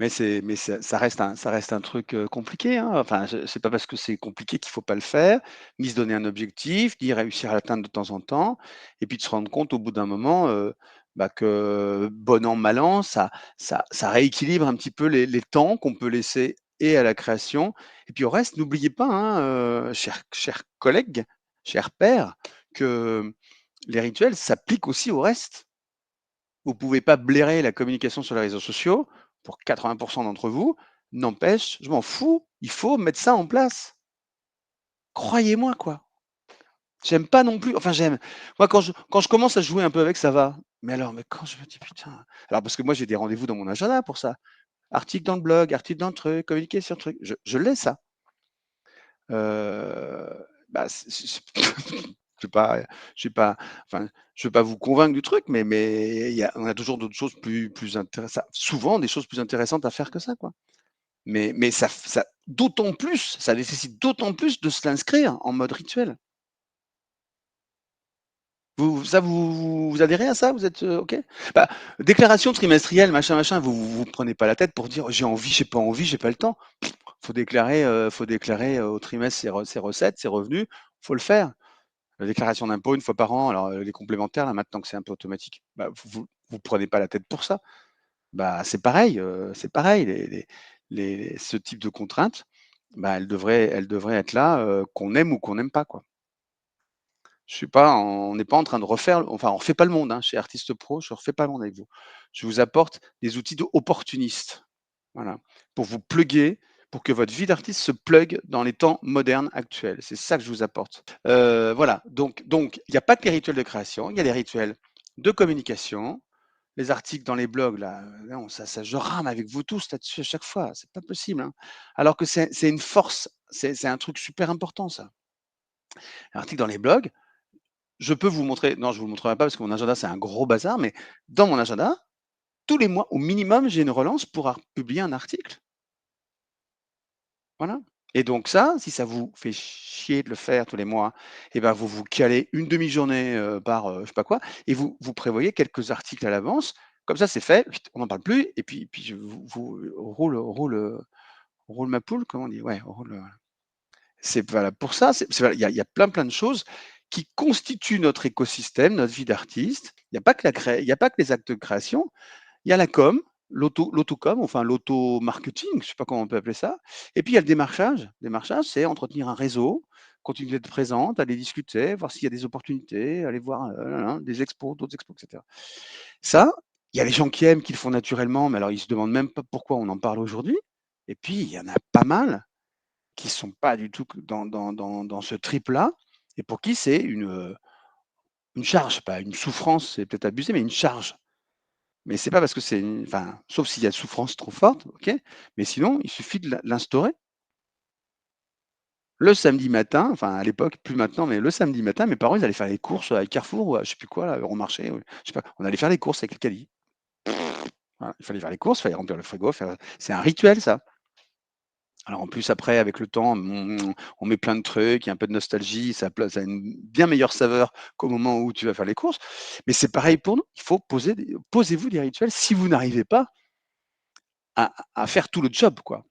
Mais ça reste un truc, compliqué, hein. Enfin, c'est pas parce que c'est compliqué qu'il faut pas le faire, ni se donner un objectif, ni réussir à l'atteindre de temps en temps et puis de se rendre compte au bout d'un moment, bah, que bon an, mal an, ça rééquilibre un petit peu les temps qu'on peut laisser et à la création et puis au reste, n'oubliez pas, hein, chers collègues, chers pairs, que les rituels s'appliquent aussi au reste. Vous pouvez pas blairer la communication sur les réseaux sociaux, pour 80 d'entre vous, n'empêche, je m'en fous, il faut mettre ça en place. Croyez-moi, quoi. J'aime pas non plus enfin j'aime moi quand je commence à jouer un peu avec, ça va. Mais quand je me dis: «Putain» alors parce que moi j'ai des rendez-vous dans mon agenda pour ça. Article dans le blog, article dans le truc, communiquer sur le truc, je l'ai ça. Bah, je vais pas je vais pas enfin, je vais pas vous convaincre du truc, mais on a toujours d'autres choses plus intéressantes souvent des choses plus intéressantes à faire que ça, quoi. Mais ça d'autant plus, ça nécessite d'autant plus de se l'inscrire en mode rituel. Vous adhérez à ça? Vous êtes, OK? Bah, déclaration trimestrielle, machin, machin, vous prenez pas la tête pour dire: «J'ai envie, j'ai pas envie, j'ai pas le temps». Faut déclarer, au trimestre ses recettes, ses revenus, faut le faire. La déclaration d'impôt une fois par an, alors, les complémentaires là maintenant que c'est un peu automatique, bah, vous prenez pas la tête pour ça. Bah, c'est pareil, ce type de contraintes, bah, elles devraient être là, qu'on aime ou qu'on n'aime pas, quoi. Je suis pas en On n'est pas en train de refaire enfin, on refait pas le monde, hein, chez Artiste Pro, je refais pas le monde avec vous. Je vous apporte des outils de opportunistes, voilà, pour vous plugger, pour que votre vie d'artiste se plug dans les temps modernes actuels. C'est ça que je vous apporte. Voilà, donc il y a pas que les rituels de création, il y a les rituels de communication, les articles dans les blogs là, non, ça je rame avec vous tous là-dessus à chaque fois, c'est pas possible, hein. Alors que c'est une force, c'est un truc super important ça. Un article dans les blogs, je peux vous montrer non, je vous le montrerai pas parce que mon agenda, c'est un gros bazar, mais dans mon agenda, tous les mois, au minimum, j'ai une relance pour publier un article. Voilà. Et donc ça, si ça vous fait chier de le faire tous les mois, et ben, vous calez une demi-journée, je sais pas quoi et vous prévoyez quelques articles à l'avance. Comme ça, c'est fait, on n'en parle plus et puis je vous roule ma poule, comment on dit? Ouais, roule, c'est valable pour ça, c'est valable il y a plein de choses qui constituent notre écosystème, notre vie d'artiste. Il y a pas que les actes de création, il y a la com, l'auto-com, enfin l'auto-marketing, je sais pas comment on peut appeler ça. Et puis il y a le démarchage. Démarchage, c'est entretenir un réseau, continuer d'être présente, aller discuter, voir s'il y a des opportunités, aller voir, des expos, d'autres expos, et cetera. Ça, il y a les gens qui aiment, qui le font naturellement, mais alors ils se demandent même pas pourquoi on en parle aujourd'hui. Et puis il y en a pas mal qui sont pas du tout que dans ce trip-là et pour qui c'est une charge, pas une souffrance, c'est peut-être abusé, mais une charge. Mais c'est pas parce que c'est une enfin, sauf s'il y a une souffrance trop forte, OK, mais sinon, il suffit de l'instaurer. Le samedi matin, enfin à l'époque, plus maintenant, mais le samedi matin, mes parents, ils allaient faire les courses à Carrefour ou à je sais plus quoi là, Euromarché, je sais pas. On allait faire les courses avec le caddie. Voilà, il fallait faire les courses, il fallait remplir le frigo, c'est un rituel ça. Alors en plus après avec le temps, on met plein de trucs, il y a un peu de nostalgie, ça a une bien meilleure saveur qu'au moment où tu vas faire les courses. Mais c'est pareil pour nous, il faut posez-vous des rituels si vous n'arrivez pas à faire tout le job, quoi.